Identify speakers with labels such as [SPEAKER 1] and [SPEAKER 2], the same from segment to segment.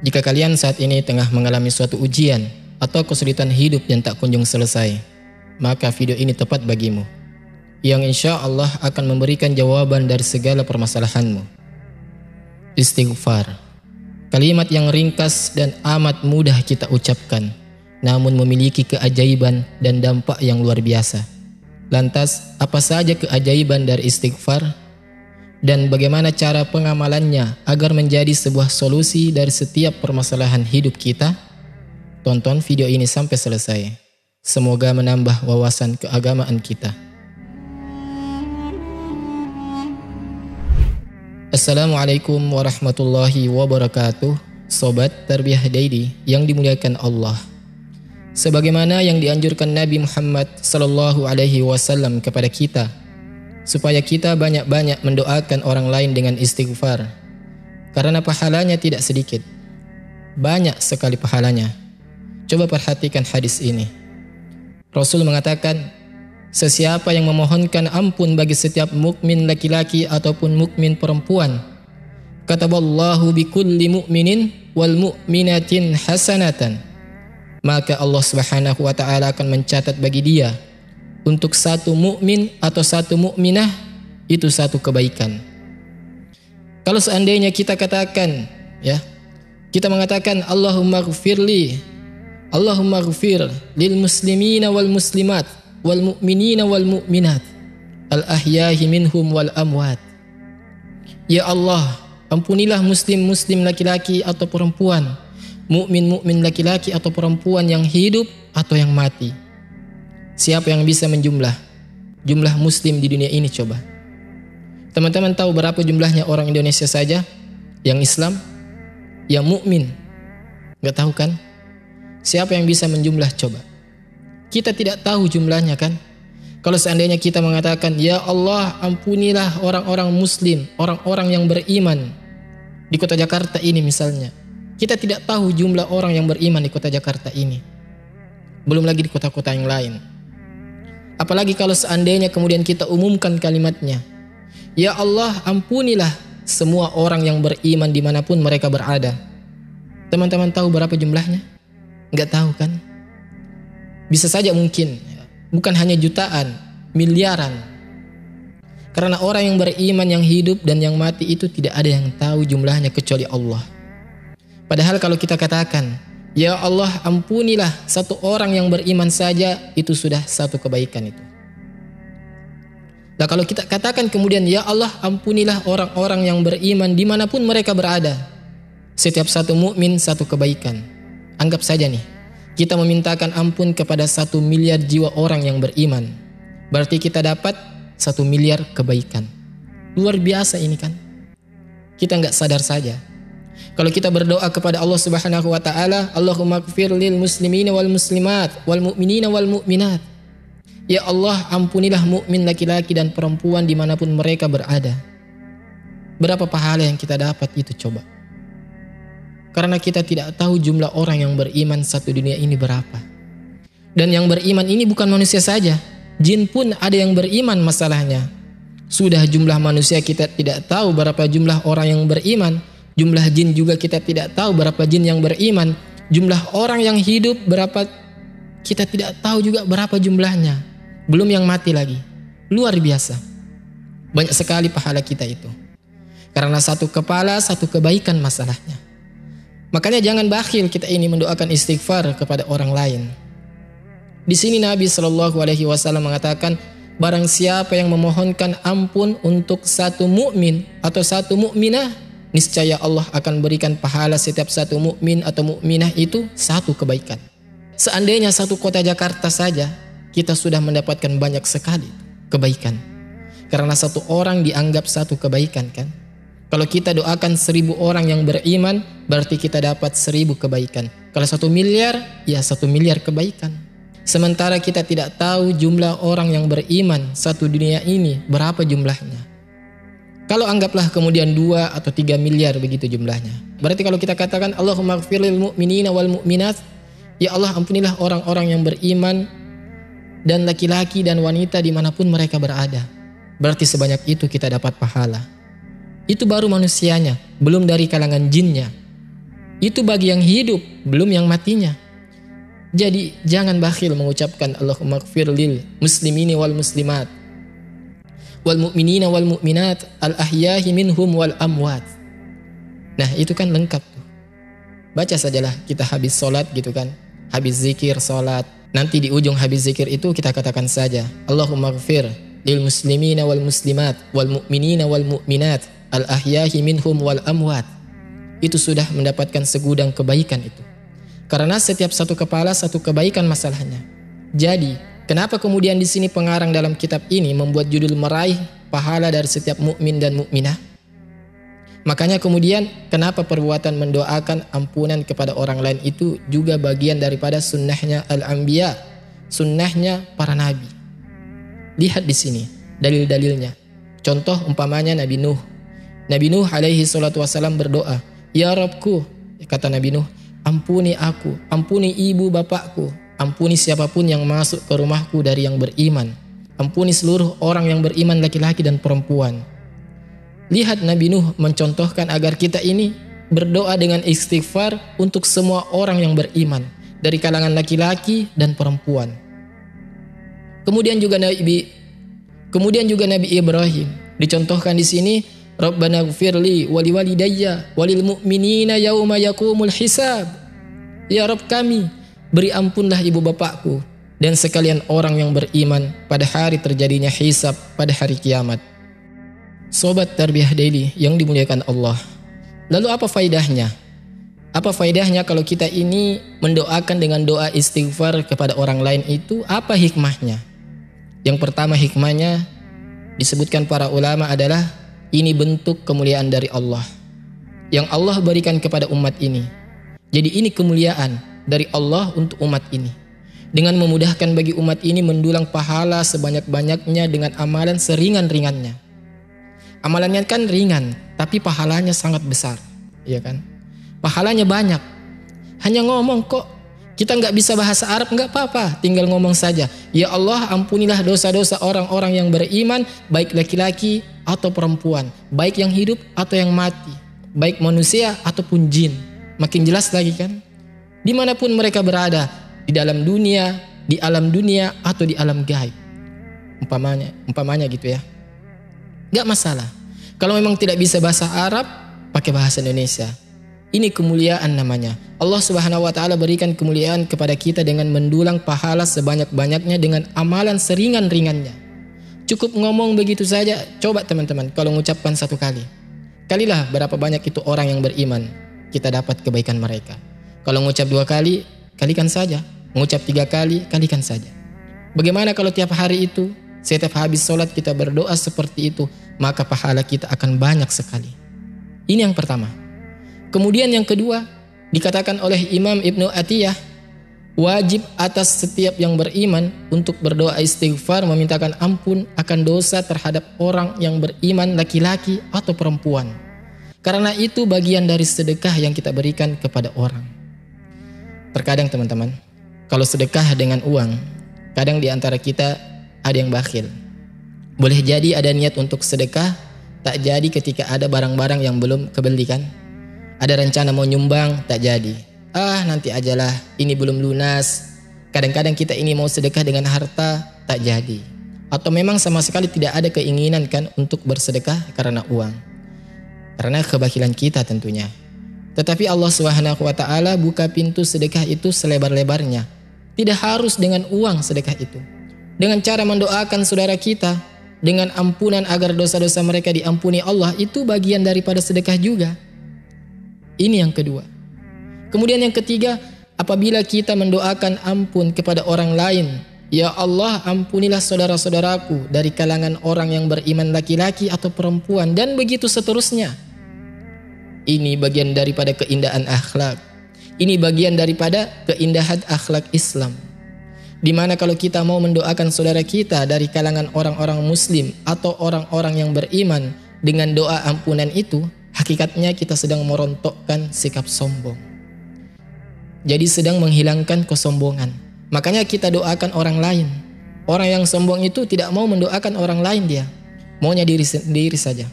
[SPEAKER 1] Jika kalian saat ini tengah mengalami suatu ujian atau kesulitan hidup yang tak kunjung selesai, maka video ini tepat bagimu, yang insya Allah akan memberikan jawaban dari segala permasalahanmu. Istighfar, kalimat yang ringkas dan amat mudah kita ucapkan, namun memiliki keajaiban dan dampak yang luar biasa. Lantas, apa saja keajaiban dari istighfar? Dan bagaimana cara pengamalannya agar menjadi sebuah solusi dari setiap permasalahan hidup kita? Tonton video ini sampai selesai. Semoga menambah wawasan keagamaan kita. Assalamualaikum warahmatullahi wabarakatuh. Sobat Tarbiyah Daily yang dimuliakan Allah. Sebagaimana yang dianjurkan Nabi Muhammad SAW kepada kita, supaya kita banyak-banyak mendoakan orang lain dengan istighfar, karena pahalanya tidak sedikit, banyak sekali pahalanya. Coba perhatikan hadis ini. Rasul mengatakan, sesiapa yang memohonkan ampun bagi setiap mukmin laki-laki ataupun mukmin perempuan, kataballahu bikulli mu'minin wal mu'minatin hasanatan, maka Allah Subhanahu wa taala akan mencatat bagi dia untuk satu mukmin atau satu mukminah itu satu kebaikan. Kalau seandainya kita katakan, kita mengatakan Allahumma ghfirli, Allahumma ghfir lil muslimina wal muslimat wal mu'minina wal mu'minat al ahyahi minhum wal amwat. Ya Allah, ampunilah muslim-muslim laki-laki atau perempuan, mukmin-mukmin laki-laki atau perempuan yang hidup atau yang mati. Siapa yang bisa menjumlah jumlah muslim di dunia ini coba? Teman-teman tahu berapa jumlahnya orang Indonesia saja yang Islam, yang mukmin? Enggak tahu kan? Siapa yang bisa menjumlah coba? Kita tidak tahu jumlahnya kan? Kalau seandainya kita mengatakan, ya Allah ampunilah orang-orang muslim, orang-orang yang beriman di kota Jakarta ini misalnya. Kita tidak tahu jumlah orang yang beriman di kota Jakarta ini. Belum lagi di kota-kota yang lain. Apalagi kalau seandainya kemudian kita umumkan kalimatnya, ya Allah ampunilah semua orang yang beriman dimanapun mereka berada. Teman-teman tahu berapa jumlahnya? Enggak tahu kan? Bisa saja mungkin, bukan hanya jutaan, miliaran. Karena orang yang beriman, yang hidup dan yang mati itu tidak ada yang tahu jumlahnya kecuali Allah. Padahal kalau kita katakan, ya Allah ampunilah satu orang yang beriman saja, itu sudah satu kebaikan itu. Nah kalau kita katakan kemudian, ya Allah ampunilah orang-orang yang beriman dimanapun mereka berada, setiap satu mukmin satu kebaikan. Anggap saja nih, kita memintakan ampun kepada 1 miliar jiwa orang yang beriman, berarti kita dapat 1 miliar kebaikan. Luar biasa ini kan? Kita nggak sadar saja. Kalau kita berdoa kepada Allah Subhanahu wa taala, Allahumma ighfir lil muslimina wal muslimat wal mu'minina wal mu'minat. Ya Allah, ampunilah mukmin laki-laki dan perempuan dimanapun mereka berada. Berapa pahala yang kita dapat itu coba? Karena kita tidak tahu jumlah orang yang beriman satu dunia ini berapa. Dan yang beriman ini bukan manusia saja, jin pun ada yang beriman masalahnya. Sudah jumlah manusia kita tidak tahu berapa jumlah orang yang beriman. Jumlah jin juga kita tidak tahu berapa jin yang beriman. Jumlah orang yang hidup berapa kita tidak tahu juga berapa jumlahnya. Belum yang mati lagi. Luar biasa. Banyak sekali pahala kita itu. Karena satu kepala, satu kebaikan masalahnya. Makanya jangan bakhil kita ini mendoakan istighfar kepada orang lain. Di sini Nabi SAW mengatakan, barang siapa yang memohonkan ampun untuk satu mukmin atau satu mukminah, niscaya Allah akan berikan pahala setiap satu mukmin atau mukminah itu satu kebaikan. Seandainya satu kota Jakarta saja, kita sudah mendapatkan banyak sekali kebaikan. Karena satu orang dianggap satu kebaikan kan. Kalau kita doakan 1000 orang yang beriman, berarti kita dapat 1000 kebaikan. Kalau 1 miliar, ya 1 miliar kebaikan. Sementara kita tidak tahu jumlah orang yang beriman satu dunia ini berapa jumlahnya. Kalau anggaplah kemudian 2 atau 3 miliar begitu jumlahnya. Berarti kalau kita katakan Allahumma ighfir lil mu'minina wal mu'minat, ya Allah ampunilah orang-orang yang beriman dan laki-laki dan wanita dimanapun mereka berada. Berarti sebanyak itu kita dapat pahala. Itu baru manusianya, belum dari kalangan jinnya. Itu bagi yang hidup, belum yang matinya. Jadi jangan bakhil mengucapkan Allahumma ighfir lil muslimini wal muslimat wal mu'minina wal mu'minat al ahyahi minhum wal amwat. Nah itu kan lengkap tuh. Baca sajalah kita habis sholat gitu kan, habis zikir sholat. Nanti di ujung habis zikir itu kita katakan saja Allahumma ighfir lil muslimina wal muslimat wal mu'minina wal mu'minat al ahyahi minhum wal amwat. Itu sudah mendapatkan segudang kebaikan itu. Karena setiap satu kepala satu kebaikan masalahnya. Jadi, kenapa kemudian di sini pengarang dalam kitab ini membuat judul meraih pahala dari setiap mukmin dan mukminah? Makanya kemudian kenapa perbuatan mendoakan ampunan kepada orang lain itu juga bagian daripada sunnahnya al-anbiya, sunnahnya para nabi. Lihat di sini dalil-dalilnya. Contoh umpamanya Nabi Nuh. Nabi Nuh alaihi salatu wasalam berdoa, "Ya Rabbku," kata Nabi Nuh, "ampuni aku, ampuni ibu bapakku, ampuni siapapun yang masuk ke rumahku dari yang beriman. Ampuni seluruh orang yang beriman laki-laki dan perempuan." Lihat Nabi Nuh mencontohkan agar kita ini berdoa dengan istighfar untuk semua orang yang beriman dari kalangan laki-laki dan perempuan. Kemudian juga Nabi Ibrahim dicontohkan di sini, Rabbana ighfirli wa liwalidayya walil mu'minina yauma yaqumul hisab. Ya Rabb kami, beri ampunlah ibu bapakku dan sekalian orang yang beriman pada hari terjadinya hisab pada hari kiamat. Sobat Tarbiyah Daily yang dimuliakan Allah. Lalu apa faedahnya? Apa faedahnya kalau kita ini mendoakan dengan doa istighfar kepada orang lain itu? Apa hikmahnya? Yang pertama hikmahnya disebutkan para ulama adalah ini bentuk kemuliaan dari Allah yang Allah berikan kepada umat ini. Jadi ini kemuliaan dari Allah untuk umat ini, dengan memudahkan bagi umat ini mendulang pahala sebanyak-banyaknya dengan amalan seringan-ringannya. Amalannya kan ringan, tapi pahalanya sangat besar, ya kan? Pahalanya banyak. Hanya ngomong kok. Kita nggak bisa bahasa Arab, nggak apa-apa, tinggal ngomong saja. Ya Allah, ampunilah dosa-dosa orang-orang yang beriman, baik laki-laki atau perempuan, baik yang hidup atau yang mati, baik manusia ataupun jin. Makin jelas lagi kan? Dimanapun mereka berada, di dalam dunia, di alam dunia atau di alam gaib. Umpamanya gitu ya. Nggak masalah. Kalau memang tidak bisa bahasa Arab, pakai bahasa Indonesia. Ini kemuliaan namanya. Allah Subhanahu wa taala berikan kemuliaan kepada kita dengan mendulang pahala sebanyak-banyaknya dengan amalan seringan-ringannya. Cukup ngomong begitu saja. Coba teman-teman kalau mengucapkan satu kali. Kalilah berapa banyak itu orang yang beriman. Kita dapat kebaikan mereka. Kalau mengucap 2 kali, kalikan saja. Mengucap 3 kali, kalikan saja. Bagaimana kalau tiap hari itu, setiap habis sholat kita berdoa seperti itu, maka pahala kita akan banyak sekali. Ini yang pertama. Kemudian yang kedua, dikatakan oleh Imam Ibnu Atiyah, wajib atas setiap yang beriman untuk berdoa istighfar memintakan ampun akan dosa terhadap orang yang beriman laki-laki atau perempuan. Karena itu bagian dari sedekah yang kita berikan kepada orang. Terkadang teman-teman, kalau sedekah dengan uang, kadang di antara kita ada yang bakhil. Boleh jadi ada niat untuk sedekah, tak jadi ketika ada barang-barang yang belum kebelikan. Ada rencana mau nyumbang, tak jadi. Nanti ajalah, ini belum lunas. Kadang-kadang kita ini mau sedekah dengan harta, tak jadi. Atau memang sama sekali tidak ada keinginan kan untuk bersedekah karena uang. Karena kebakilan kita tentunya. Tetapi Allah Subhanahu wa taala buka pintu sedekah itu selebar-lebarnya. Tidak harus dengan uang sedekah itu. Dengan cara mendoakan saudara kita, dengan ampunan agar dosa-dosa mereka diampuni Allah, itu bagian daripada sedekah juga. Ini yang kedua. Kemudian yang ketiga, apabila kita mendoakan ampun kepada orang lain, ya Allah ampunilah saudara-saudaraku dari kalangan orang yang beriman laki-laki atau perempuan, dan begitu seterusnya. Ini bagian daripada keindahan akhlak. Ini bagian daripada keindahan akhlak Islam. Dimana kalau kita mau mendoakan saudara kita dari kalangan orang-orang muslim atau orang-orang yang beriman dengan doa ampunan itu, hakikatnya kita sedang merontokkan sikap sombong. Jadi sedang menghilangkan kesombongan. Makanya kita doakan orang lain. Orang yang sombong itu tidak mau mendoakan orang lain dia. Maunya diri sendiri saja.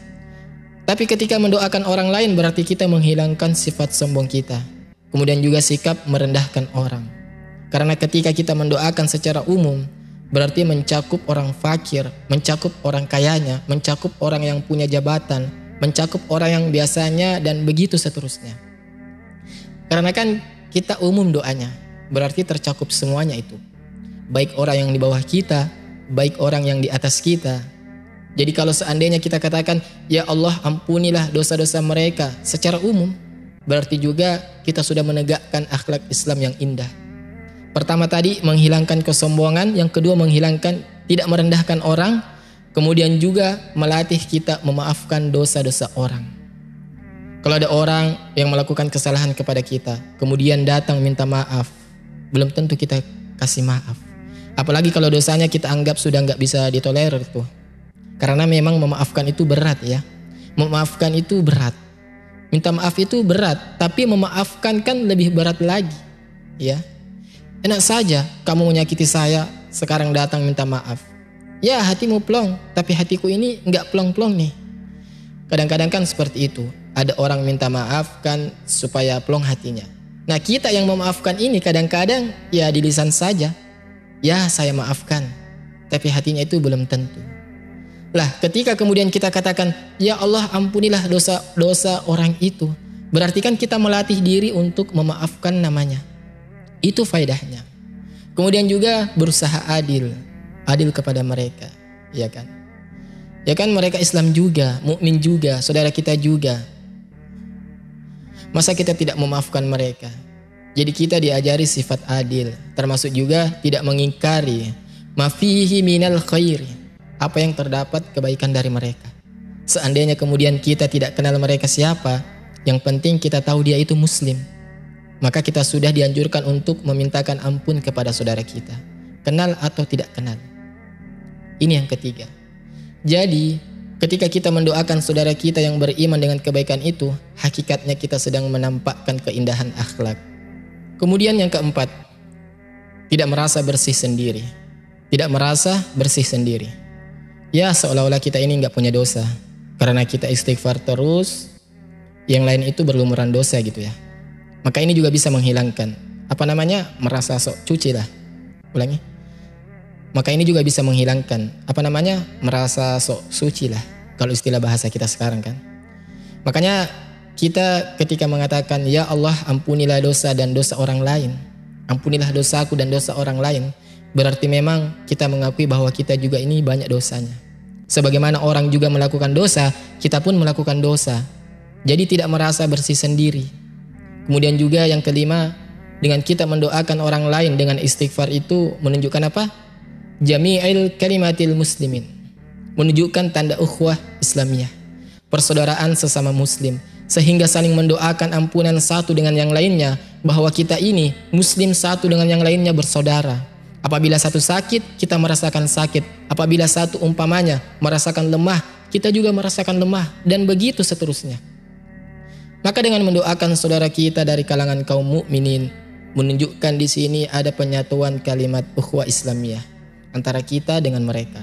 [SPEAKER 1] Tapi ketika mendoakan orang lain berarti kita menghilangkan sifat sombong kita. Kemudian juga sikap merendahkan orang. Karena ketika kita mendoakan secara umum, berarti mencakup orang fakir, mencakup orang kayanya, mencakup orang yang punya jabatan, mencakup orang yang biasanya, dan begitu seterusnya. Karena kan kita umum doanya, berarti tercakup semuanya itu. Baik orang yang di bawah kita, baik orang yang di atas kita. Jadi kalau seandainya kita katakan, ya Allah ampunilah dosa-dosa mereka secara umum, berarti juga kita sudah menegakkan akhlak Islam yang indah. Pertama tadi menghilangkan kesombongan, yang kedua menghilangkan tidak merendahkan orang, kemudian juga melatih kita memaafkan dosa-dosa orang. Kalau ada orang yang melakukan kesalahan kepada kita, kemudian datang minta maaf, belum tentu kita kasih maaf. Apalagi kalau dosanya kita anggap sudah nggak bisa ditolerir tuh. Karena memang memaafkan itu berat ya. Memaafkan itu berat. Minta maaf itu berat, tapi memaafkan kan lebih berat lagi. Ya. Enak saja kamu menyakiti saya, sekarang datang minta maaf. Ya hatimu plong, tapi hatiku ini nggak plong-plong nih. Kadang-kadang kan seperti itu. Ada orang minta maaf kan supaya plong hatinya. Nah kita yang memaafkan ini kadang-kadang ya di lisan saja. Ya saya maafkan, tapi hatinya itu belum tentu. Lah ketika kemudian kita katakan, ya Allah ampunilah dosa-dosa orang itu, berarti kan kita melatih diri untuk memaafkan namanya. Itu faedahnya. Kemudian juga berusaha adil kepada mereka, ya kan? Ya kan mereka Islam juga, mukmin juga, saudara kita juga. Masa kita tidak memaafkan mereka? Jadi kita diajari sifat adil, termasuk juga tidak mengingkari ma fihi minal khairi, apa yang terdapat kebaikan dari mereka. Seandainya kemudian kita tidak kenal mereka siapa, yang penting kita tahu dia itu muslim, maka kita sudah dianjurkan untuk memintakan ampun kepada saudara kita, kenal atau tidak kenal. Ini yang ketiga. Jadi ketika kita mendoakan saudara kita yang beriman dengan kebaikan itu, hakikatnya kita sedang menampakkan keindahan akhlak. Kemudian yang keempat, tidak merasa bersih sendiri. Tidak merasa bersih sendiri. Ya seolah-olah kita ini gak punya dosa. Karena kita istighfar terus, yang lain itu berlumuran dosa gitu ya. Maka ini juga bisa menghilangkan, merasa sok cuci lah. Ulangi. Maka ini juga bisa menghilangkan, merasa sok suci lah. Kalau istilah bahasa kita sekarang kan. Makanya kita ketika mengatakan ya Allah ampunilah dosa dan dosa orang lain, ampunilah dosaku dan dosa orang lain, berarti memang kita mengakui bahwa kita juga ini banyak dosanya. Sebagaimana orang juga melakukan dosa, kita pun melakukan dosa. Jadi tidak merasa bersih sendiri. Kemudian juga yang kelima, dengan kita mendoakan orang lain dengan istighfar itu menunjukkan apa? Jami'il kalimatil muslimin, menunjukkan tanda ukhuwah Islamiyah, persaudaraan sesama muslim, sehingga saling mendoakan ampunan satu dengan yang lainnya, bahwa kita ini muslim satu dengan yang lainnya bersaudara. Apabila satu sakit, kita merasakan sakit. Apabila satu umpamanya merasakan lemah, kita juga merasakan lemah, dan begitu seterusnya. Maka dengan mendoakan saudara kita dari kalangan kaum mukminin, menunjukkan di sini ada penyatuan kalimat ukhuwah Islamiyah antara kita dengan mereka.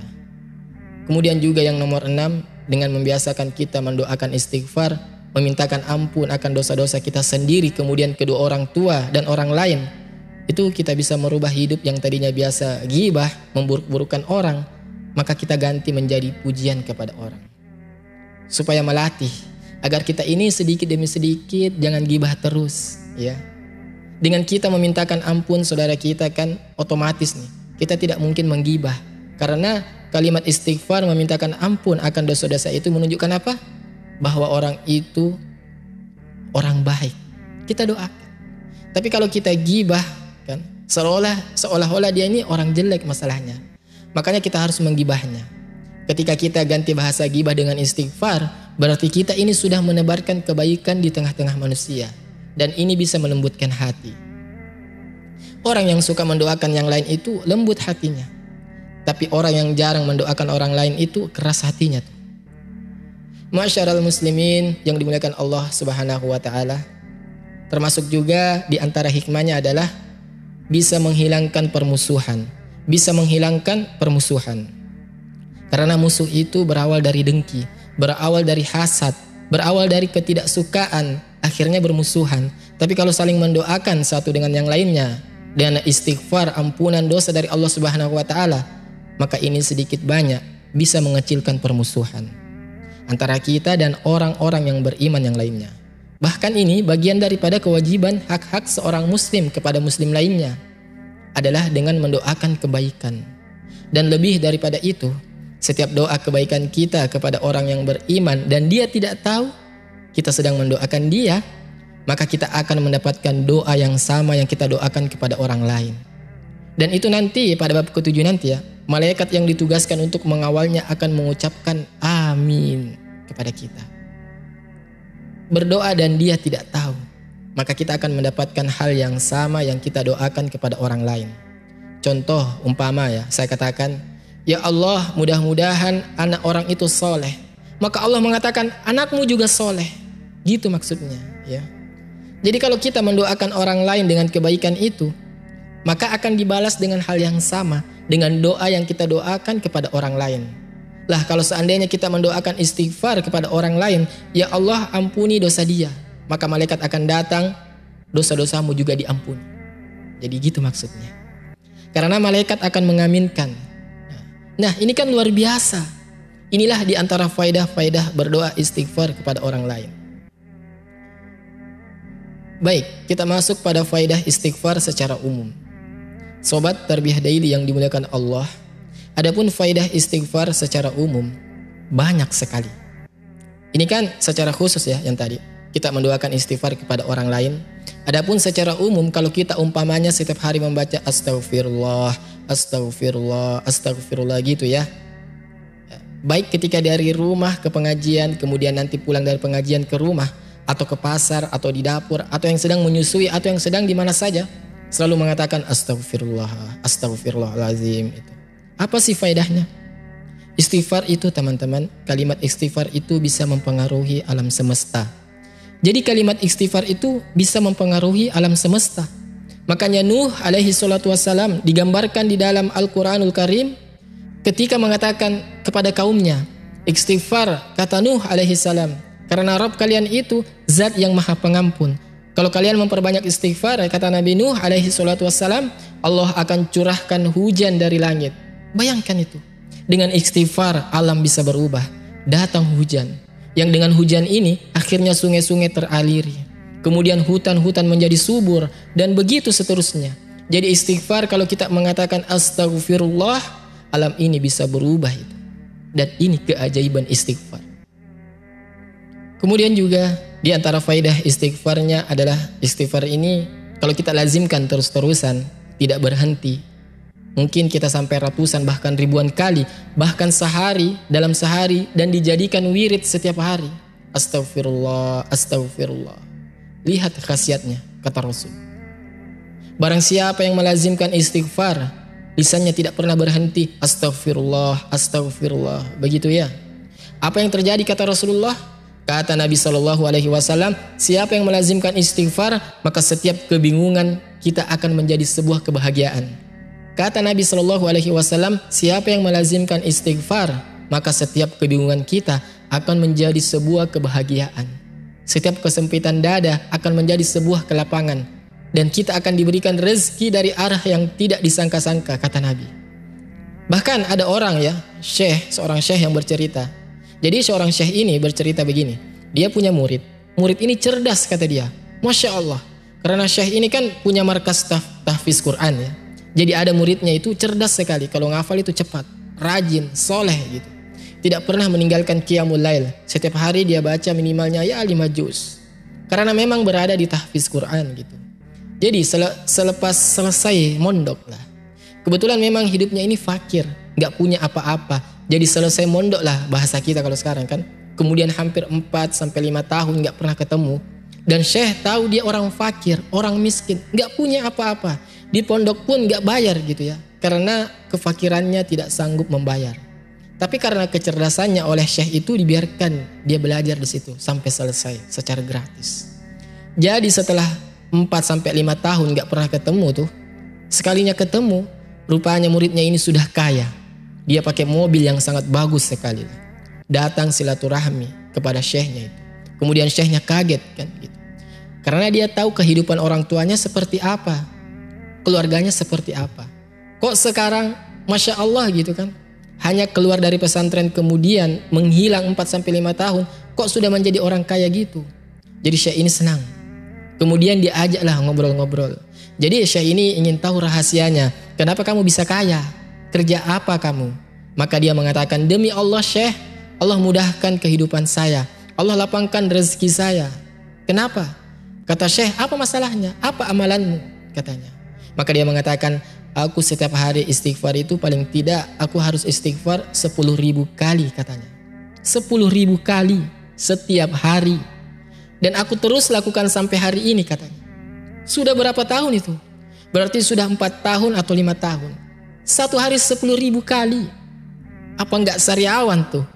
[SPEAKER 1] Kemudian juga yang nomor 6, dengan membiasakan kita mendoakan istighfar, memintakan ampun akan dosa-dosa kita sendiri, kemudian kedua orang tua dan orang lain, itu kita bisa merubah hidup yang tadinya biasa ghibah, memburuk-burukan orang, maka kita ganti menjadi pujian kepada orang. Supaya melatih agar kita ini sedikit demi sedikit jangan ghibah terus, ya. Dengan kita memintakan ampun saudara kita kan otomatis nih, kita tidak mungkin menggibah. Karena kalimat istighfar memintakan ampun akan dosa-dosa itu menunjukkan apa? Bahwa orang itu orang baik. Kita doakan. Tapi kalau kita gibah kan, seolah-olah dia ini orang jelek masalahnya. Makanya kita harus menggibahnya. Ketika kita ganti bahasa gibah dengan istighfar, berarti kita ini sudah menebarkan kebaikan di tengah-tengah manusia. Dan ini bisa melembutkan hati. Orang yang suka mendoakan yang lain itu lembut hatinya. Tapi orang yang jarang mendoakan orang lain itu keras hatinya tuh. Ma'asyiral muslimin yang dimuliakan Allah Subhanahu wa taala. Termasuk juga di antara hikmahnya adalah bisa menghilangkan permusuhan. Bisa menghilangkan permusuhan. Karena musuh itu berawal dari dengki, berawal dari hasad, berawal dari ketidaksukaan, akhirnya bermusuhan. Tapi kalau saling mendoakan satu dengan yang lainnya dan istighfar ampunan dosa dari Allah Subhanahu wa taala, maka ini sedikit banyak bisa mengecilkan permusuhan antara kita dan orang-orang yang beriman yang lainnya. Bahkan ini bagian daripada kewajiban hak-hak seorang muslim kepada muslim lainnya adalah dengan mendoakan kebaikan. Dan lebih daripada itu, setiap doa kebaikan kita kepada orang yang beriman dan dia tidak tahu kita sedang mendoakan dia, maka kita akan mendapatkan doa yang sama yang kita doakan kepada orang lain. Dan itu nanti pada bab ke-7 nanti ya, malaikat yang ditugaskan untuk mengawalnya akan mengucapkan amin kepada kita. Berdoa dan dia tidak tahu, maka kita akan mendapatkan hal yang sama yang kita doakan kepada orang lain. Contoh umpama ya, saya katakan, ya Allah, mudah-mudahan anak orang itu soleh. Maka Allah mengatakan anakmu juga soleh. Gitu maksudnya ya. Jadi kalau kita mendoakan orang lain dengan kebaikan itu, maka akan dibalas dengan hal yang sama dengan doa yang kita doakan kepada orang lain. Lah kalau seandainya kita mendoakan istighfar kepada orang lain, ya Allah ampuni dosa dia, maka malaikat akan datang, dosa-dosamu juga diampuni. Jadi gitu maksudnya. Karena malaikat akan mengaminkan. Nah ini kan luar biasa. Inilah di antara faedah-faedah berdoa istighfar kepada orang lain. Baik, kita masuk pada faedah istighfar secara umum. Sobat Tarbiyah Daily yang dimuliakan Allah, adapun faedah istighfar secara umum banyak sekali. Ini kan secara khusus ya yang tadi kita mendoakan istighfar kepada orang lain. Adapun secara umum kalau kita umpamanya setiap hari membaca astagfirullah, astagfirullah, astagfirullah gitu ya. Baik ketika dari rumah ke pengajian, kemudian nanti pulang dari pengajian ke rumah, atau ke pasar, atau di dapur, atau yang sedang menyusui, atau yang sedang di mana saja, selalu mengatakan astagfirullah, astagfirullahalazim. Itu. Apa sih faedahnya? Istighfar itu teman-teman, kalimat istighfar itu bisa mempengaruhi alam semesta. Jadi kalimat istighfar itu bisa mempengaruhi alam semesta. Makanya Nuh alaihi salatu wassalam digambarkan di dalam Al-Quranul Karim ketika mengatakan kepada kaumnya, istighfar, kata Nuh alaihi salam, karena Rabb kalian itu zat yang maha pengampun. Kalau kalian memperbanyak istighfar, kata Nabi Nuh alaihi salatu wassalam, Allah akan curahkan hujan dari langit. Bayangkan itu. Dengan istighfar alam bisa berubah. Datang hujan. Yang dengan hujan ini akhirnya sungai-sungai teraliri. Kemudian hutan-hutan menjadi subur. Dan begitu seterusnya. Jadi istighfar kalau kita mengatakan astagfirullah, alam ini bisa berubah itu. Dan ini keajaiban istighfar. Kemudian juga di antara faedah istighfarnya adalah istighfar ini kalau kita lazimkan terus-terusan, tidak berhenti. Mungkin kita sampai ratusan bahkan ribuan kali, bahkan sehari, dalam sehari, dan dijadikan wirid setiap hari. Astagfirullah, astagfirullah. Lihat khasiatnya, kata Rasul. Barang siapa yang melazimkan istighfar, lisannya tidak pernah berhenti. Astagfirullah, astagfirullah. Begitu ya. Apa yang terjadi kata Rasulullah? Kata Nabi SAW, siapa yang melazimkan istighfar, maka setiap kebingungan kita akan menjadi sebuah kebahagiaan. Kata Nabi SAW, siapa yang melazimkan istighfar, maka setiap kebingungan kita akan menjadi sebuah kebahagiaan. Setiap kesempitan dada akan menjadi sebuah kelapangan. Dan kita akan diberikan rezeki dari arah yang tidak disangka-sangka, kata Nabi. Bahkan ada orang ya, seorang syekh yang bercerita. Jadi seorang syekh ini bercerita begini. Dia punya murid. Murid ini cerdas kata dia. Masya Allah. Karena syekh ini kan punya markas tahfiz Quran ya. Jadi ada muridnya itu cerdas sekali. Kalau ngafal itu cepat. Rajin, soleh gitu. Tidak pernah meninggalkan qiyamul lail. Setiap hari dia baca minimalnya ya 5 juz. Karena memang berada di tahfiz Quran gitu. Jadi selepas selesai mondok lah. Kebetulan memang hidupnya ini fakir. Gak punya apa-apa. Jadi selesai mondok lah bahasa kita kalau sekarang kan. Kemudian hampir 4-5 tahun gak pernah ketemu. Dan syekh tahu dia orang fakir, orang miskin. Gak punya apa-apa. Di pondok pun gak bayar gitu ya. Karena kefakirannya tidak sanggup membayar. Tapi karena kecerdasannya oleh syekh itu dibiarkan dia belajar di situ sampai selesai secara gratis. Jadi setelah 4-5 tahun gak pernah ketemu tuh. Sekalinya ketemu, rupanya muridnya ini sudah kaya. Dia pakai mobil yang sangat bagus sekali. Datang silaturahmi kepada syekhnya itu. Kemudian syekhnya kaget kan gitu. Karena dia tahu kehidupan orang tuanya seperti apa, keluarganya seperti apa. Kok sekarang Masya Allah gitu kan, hanya keluar dari pesantren kemudian menghilang 4-5 tahun, kok sudah menjadi orang kaya gitu. Jadi Syekh ini senang. Kemudian dia ajaklah ngobrol-ngobrol. Jadi Syekh ini ingin tahu rahasianya. Kenapa kamu bisa kaya? Kerja apa kamu? Maka dia mengatakan, demi Allah Syekh, Allah mudahkan kehidupan saya. Allah lapangkan rezeki saya. Kenapa? Kata Syekh, apa masalahnya? Apa amalanmu? Katanya. Maka dia mengatakan, aku setiap hari istighfar itu paling tidak aku harus istighfar 10.000 kali katanya. 10.000 kali setiap hari. Dan aku terus lakukan sampai hari ini katanya. Sudah berapa tahun itu? Berarti sudah 4 tahun atau 5 tahun. Satu hari 10.000 kali. Apa enggak sariawan tuh?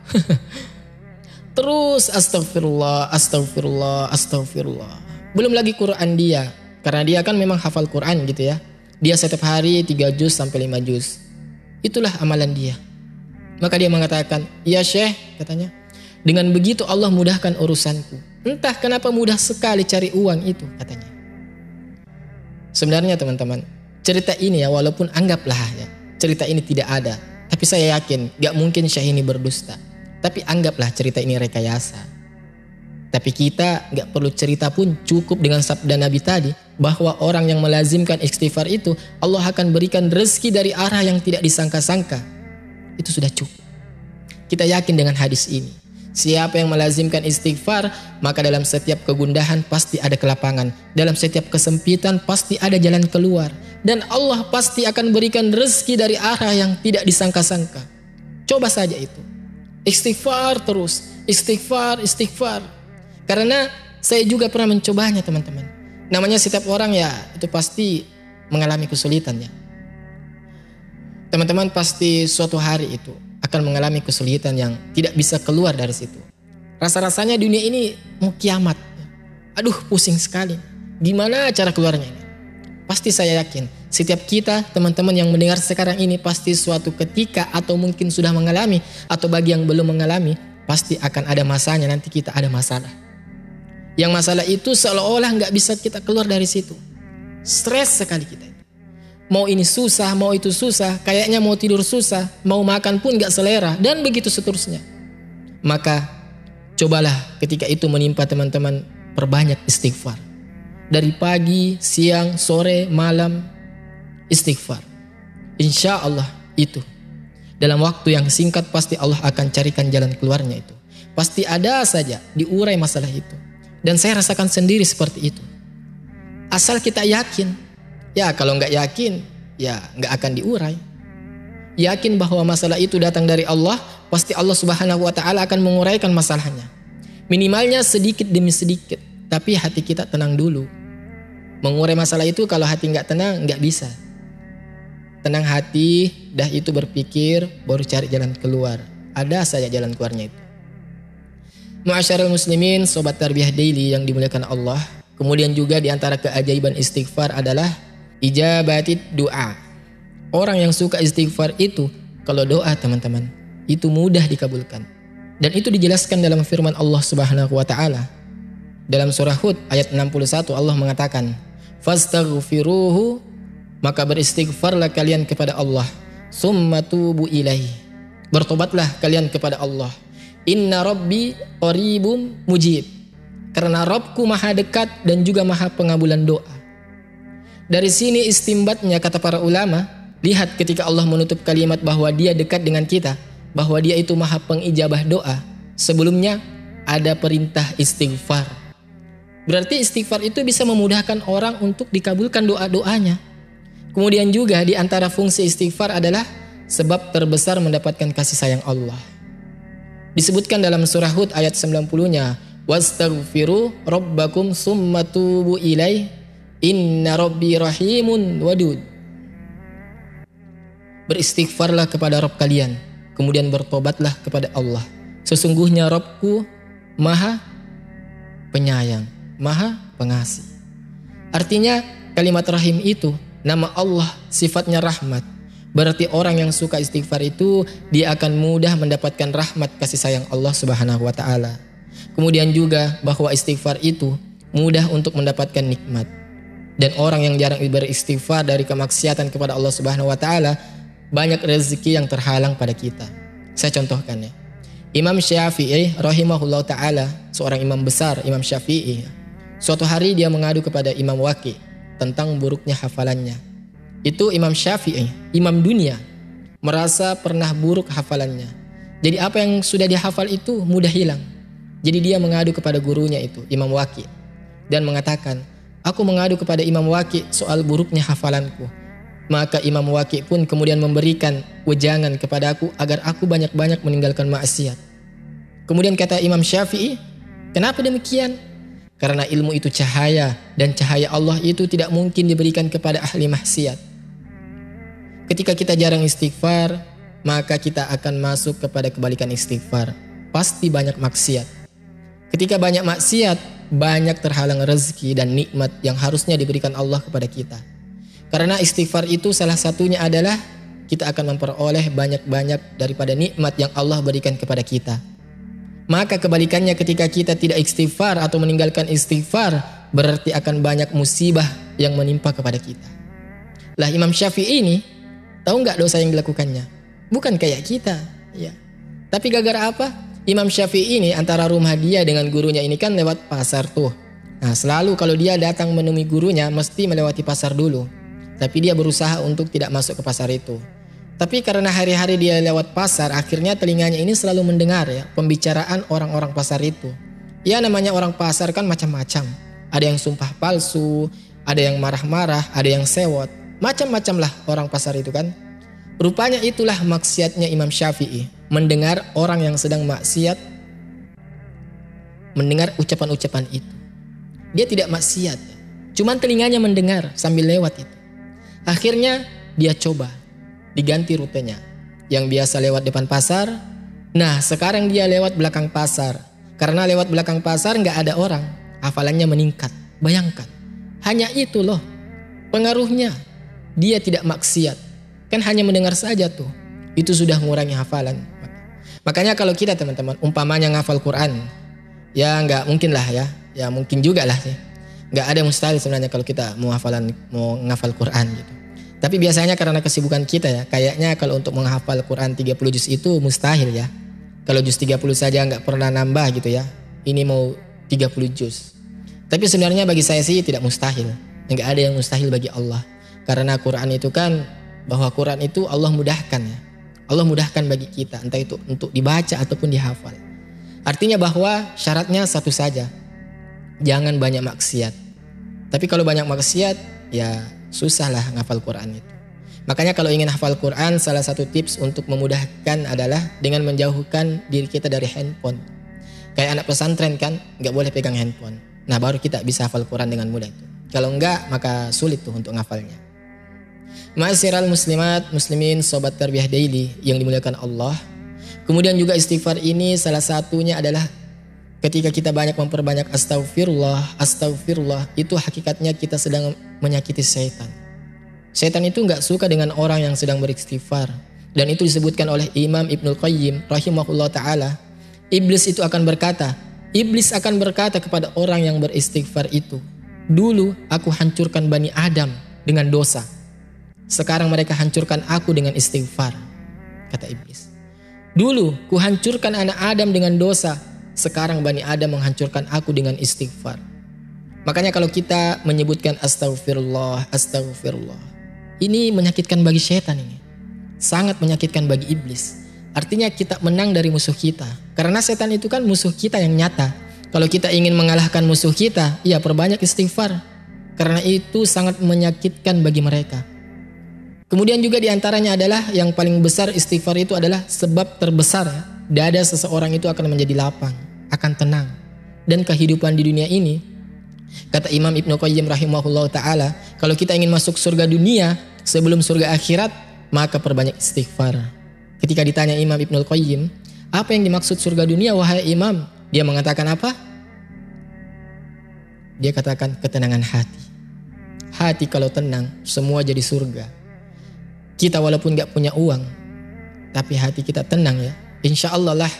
[SPEAKER 1] Terus astagfirullah, astagfirullah, astagfirullah. Belum lagi Quran dia. Karena dia kan memang hafal Quran gitu ya. Dia setiap hari 3 juz sampai 5 juz. Itulah amalan dia. Maka dia mengatakan, ya Syekh katanya, dengan begitu Allah mudahkan urusanku. Entah kenapa mudah sekali cari uang itu katanya. Sebenarnya teman-teman, cerita ini ya, walaupun anggaplah ya, cerita ini tidak ada. Tapi saya yakin gak mungkin Syekh ini berdusta. Tapi anggaplah cerita ini rekayasa. Tapi kita gak perlu cerita pun, cukup dengan sabda Nabi tadi, bahwa orang yang melazimkan istighfar itu Allah akan berikan rezeki dari arah yang tidak disangka-sangka. Itu sudah cukup. Kita yakin dengan hadis ini. Siapa yang melazimkan istighfar, maka dalam setiap kegundahan pasti ada kelapangan. Dalam setiap kesempitan pasti ada jalan keluar. Dan Allah pasti akan berikan rezeki dari arah yang tidak disangka-sangka. Coba saja itu. Istighfar terus. Istighfar, istighfar. Karena saya juga pernah mencobanya teman-teman. Namanya setiap orang ya itu pasti mengalami kesulitan ya. Teman-teman pasti suatu hari itu akan mengalami kesulitan yang tidak bisa keluar dari situ. Rasa-rasanya dunia ini mau kiamat. Aduh pusing sekali. Gimana cara keluarnya ini? Pasti saya yakin setiap kita teman-teman yang mendengar sekarang ini pasti suatu ketika atau mungkin sudah mengalami atau bagi yang belum mengalami pasti akan ada masanya nanti kita ada masalah. Yang masalah itu seolah-olah gak bisa kita keluar dari situ. Stres sekali kita. Mau ini susah, mau itu susah. Kayaknya mau tidur susah. Mau makan pun gak selera. Dan begitu seterusnya. Maka cobalah ketika itu menimpa teman-teman, perbanyak istighfar. Dari pagi, siang, sore, malam, istighfar. Insya Allah itu. Dalam waktu yang singkat pasti Allah akan carikan jalan keluarnya itu. Pasti ada saja diurai masalah itu. Dan saya rasakan sendiri seperti itu. Asal kita yakin. Ya kalau nggak yakin, ya nggak akan diurai. Yakin bahwa masalah itu datang dari Allah, pasti Allah Subhanahu wa Ta'ala akan menguraikan masalahnya. Minimalnya sedikit demi sedikit. Tapi hati kita tenang dulu. Mengurai masalah itu kalau hati nggak tenang, nggak bisa. Tenang hati, dah itu berpikir, baru cari jalan keluar. Ada saja jalan keluarnya itu. Ma'asyiral muslimin, sobat tarbiyah daily yang dimuliakan Allah. Kemudian juga di antara keajaiban istighfar adalah ijabatid doa. Orang yang suka istighfar itu, kalau doa teman-teman, itu mudah dikabulkan. Dan itu dijelaskan dalam firman Allah Subhanahu wa Ta'ala. Dalam surah Hud ayat 61 Allah mengatakan, fastaghfiruhu, maka beristighfarlah kalian kepada Allah, summa tubu ilaihi, bertobatlah kalian kepada Allah. Inna rabbi qaribum mujib, karena Rabbku maha dekat dan juga maha pengabulan doa. Dari sini istimbatnya kata para ulama, lihat ketika Allah menutup kalimat bahwa dia dekat dengan kita, bahwa dia itu maha pengijabah doa, sebelumnya ada perintah istighfar. Berarti istighfar itu bisa memudahkan orang untuk dikabulkan doa-doanya. Kemudian juga di antara fungsi istighfar adalah sebab terbesar mendapatkan kasih sayang Allah. Disebutkan dalam surah Hud ayat 90-nya, wastaghfiru rabbakum summa tubu ilaih inna rabbi rahimun wadud. Beristighfarlah kepada Rabb kalian, kemudian bertobatlah kepada Allah. Sesungguhnya Rabbku maha penyayang, maha pengasih. Artinya kalimat rahim itu nama Allah, sifatnya rahmat. Berarti orang yang suka istighfar itu dia akan mudah mendapatkan rahmat kasih sayang Allah Subhanahu wa Ta'ala. Kemudian juga bahwa istighfar itu mudah untuk mendapatkan nikmat. Dan orang yang jarang beristighfar dari kemaksiatan kepada Allah Subhanahu wa taala, banyak rezeki yang terhalang pada kita. Saya contohkan ya. Imam Syafi'i rahimahullah taala, seorang imam besar, Imam Syafi'i. Suatu hari dia mengadu kepada Imam Waqi tentang buruknya hafalannya. Itu Imam Syafi'i, imam dunia, merasa pernah buruk hafalannya. Jadi apa yang sudah dihafal itu mudah hilang. Jadi dia mengadu kepada gurunya itu, Imam Waqi, dan mengatakan, aku mengadu kepada Imam Waqi soal buruknya hafalanku. Maka Imam Waqi pun kemudian memberikan wejangan kepadaku agar aku banyak-banyak meninggalkan maksiat. Kemudian kata Imam Syafi'i, kenapa demikian? Karena ilmu itu cahaya, dan cahaya Allah itu tidak mungkin diberikan kepada ahli maksiat. Ketika kita jarang istighfar, maka kita akan masuk kepada kebalikan istighfar. Pasti banyak maksiat. Ketika banyak maksiat, banyak terhalang rezeki dan nikmat yang harusnya diberikan Allah kepada kita. Karena istighfar itu salah satunya adalah kita akan memperoleh banyak-banyak daripada nikmat yang Allah berikan kepada kita. Maka kebalikannya, ketika kita tidak istighfar atau meninggalkan istighfar, berarti akan banyak musibah yang menimpa kepada kita. Lah Imam Syafi'i ini, tahu nggak dosa yang dilakukannya? Bukan kayak kita, ya. Tapi gara-gara apa? Imam Syafi'i ini antara rumah dia dengan gurunya ini kan lewat pasar tuh. Nah selalu kalau dia datang menemui gurunya mesti melewati pasar dulu. Tapi dia berusaha untuk tidak masuk ke pasar itu. Tapi karena hari-hari dia lewat pasar, akhirnya telinganya ini selalu mendengar ya pembicaraan orang-orang pasar itu. Ya namanya orang pasar kan macam-macam. Ada yang sumpah palsu, ada yang marah-marah, ada yang sewot. Macam-macam lah orang pasar itu kan. Rupanya itulah maksiatnya Imam Syafi'i. Mendengar orang yang sedang maksiat, mendengar ucapan-ucapan itu. Dia tidak maksiat, cuman telinganya mendengar sambil lewat itu. Akhirnya dia coba diganti rutenya. Yang biasa lewat depan pasar, nah sekarang dia lewat belakang pasar. Karena lewat belakang pasar gak ada orang, hafalannya meningkat. Bayangkan, hanya itu loh pengaruhnya. Dia tidak maksiat, kan hanya mendengar saja tuh, itu sudah mengurangi hafalan. Makanya kalau kita teman-teman umpamanya ngafal Quran, ya nggak mungkin lah ya mungkin juga lah sih, nggak ada mustahil sebenarnya kalau kita mau ngafal Quran gitu. Tapi biasanya karena kesibukan kita ya, kayaknya kalau untuk menghafal Quran 30 juz itu mustahil ya. Kalau juz 30 saja nggak pernah nambah gitu ya, ini mau 30 juz. Tapi sebenarnya bagi saya sih tidak mustahil, nggak ada yang mustahil bagi Allah. Karena Quran itu kan, bahwa Quran itu Allah mudahkan ya. Allah mudahkan bagi kita, entah itu untuk dibaca ataupun dihafal. Artinya bahwa syaratnya satu saja, jangan banyak maksiat. Tapi kalau banyak maksiat, ya susahlah ngafal Quran itu. Makanya kalau ingin hafal Quran, salah satu tips untuk memudahkan adalah dengan menjauhkan diri kita dari handphone. Kayak anak pesantren kan, gak boleh pegang handphone. Nah baru kita bisa hafal Quran dengan mudah itu. Kalau enggak, maka sulit tuh untuk ngafalnya. Ma'asyiral muslimat, muslimin, sobat tarbiyah daily yang dimuliakan Allah. Kemudian juga istighfar ini salah satunya adalah ketika kita banyak memperbanyak astagfirullah, astagfirullah, itu hakikatnya kita sedang menyakiti syaitan. Syaitan itu enggak suka dengan orang yang sedang beristighfar. Dan itu disebutkan oleh Imam Ibnul Qayyim rahimahullah ta'ala. Iblis akan berkata kepada orang yang beristighfar itu, dulu aku hancurkan Bani Adam dengan dosa. Sekarang mereka hancurkan aku dengan istighfar, kata iblis. Dulu ku hancurkan anak Adam dengan dosa, sekarang Bani Adam menghancurkan aku dengan istighfar. Makanya kalau kita menyebutkan astagfirullah, astagfirullah, ini menyakitkan bagi syaitan ini. Sangat menyakitkan bagi iblis. Artinya kita menang dari musuh kita. Karena setan itu kan musuh kita yang nyata. Kalau kita ingin mengalahkan musuh kita, ya perbanyak istighfar. Karena itu sangat menyakitkan bagi mereka. Kemudian juga diantaranya adalah yang paling besar istighfar itu adalah sebab terbesar ya. Dada seseorang itu akan menjadi lapang, akan tenang. Dan kehidupan di dunia ini, kata Imam Ibnu Qayyim rahimahullah ta'ala, kalau kita ingin masuk surga dunia sebelum surga akhirat, maka perbanyak istighfar. Ketika ditanya Imam Ibnu Qayyim, apa yang dimaksud surga dunia wahai Imam? Dia mengatakan apa? Dia katakan ketenangan hati. Hati kalau tenang, semua jadi surga. Kita walaupun gak punya uang, tapi hati kita tenang ya, insya Allah lah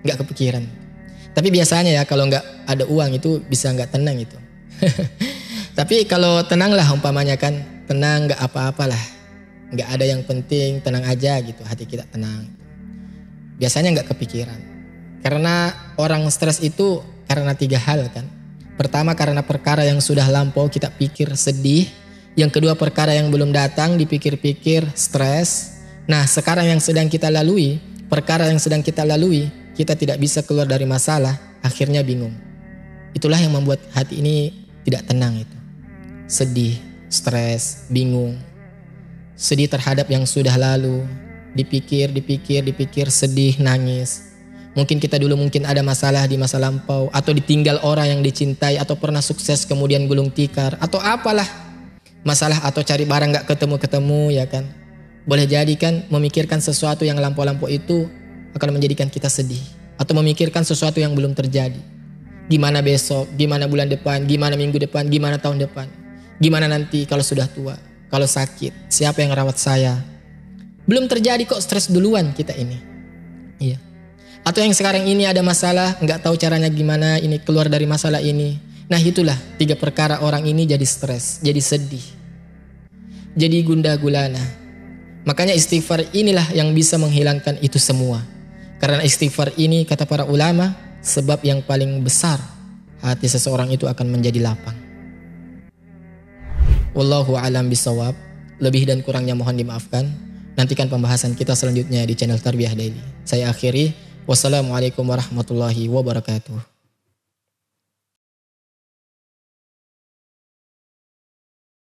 [SPEAKER 1] gak kepikiran. Tapi biasanya ya kalau gak ada uang itu bisa gak tenang itu. Tapi kalau tenanglah umpamanya kan, tenang gak apa-apalah. Gak ada yang penting, tenang aja gitu, hati kita tenang. Biasanya gak kepikiran. Karena orang stres itu karena 3 hal kan. Pertama karena perkara yang sudah lampau kita pikir sedih. Yang kedua perkara yang belum datang dipikir-pikir stres. Nah sekarang yang sedang kita lalui, perkara yang sedang kita lalui, kita tidak bisa keluar dari masalah, akhirnya bingung. Itulah yang membuat hati ini tidak tenang itu. Sedih, stres, bingung. Sedih terhadap yang sudah lalu, dipikir, sedih, nangis. Mungkin kita dulu ada masalah di masa lampau, atau ditinggal orang yang dicintai, atau pernah sukses kemudian gulung tikar, atau apalah masalah, atau cari barang gak ketemu-ketemu ya kan. Boleh jadi kan memikirkan sesuatu yang lampau-lampau itu akan menjadikan kita sedih, atau memikirkan sesuatu yang belum terjadi. Gimana besok, gimana bulan depan, gimana minggu depan, gimana tahun depan, gimana nanti kalau sudah tua, kalau sakit, siapa yang rawat saya. Belum terjadi kok stres duluan kita ini. Iya. Atau yang sekarang ini ada masalah, nggak tahu caranya gimana ini keluar dari masalah ini. Nah itulah 3 perkara orang ini jadi stres, jadi sedih, jadi gundah gulana. Makanya istighfar inilah yang bisa menghilangkan itu semua. Karena istighfar ini kata para ulama, sebab yang paling besar hati seseorang itu akan menjadi lapang. Wallahu a'lam bishawab. Lebih dan kurangnya mohon dimaafkan. Nantikan pembahasan kita selanjutnya di channel Tarbiyah Daily. Saya akhiri. Wassalamualaikum warahmatullahi wabarakatuh.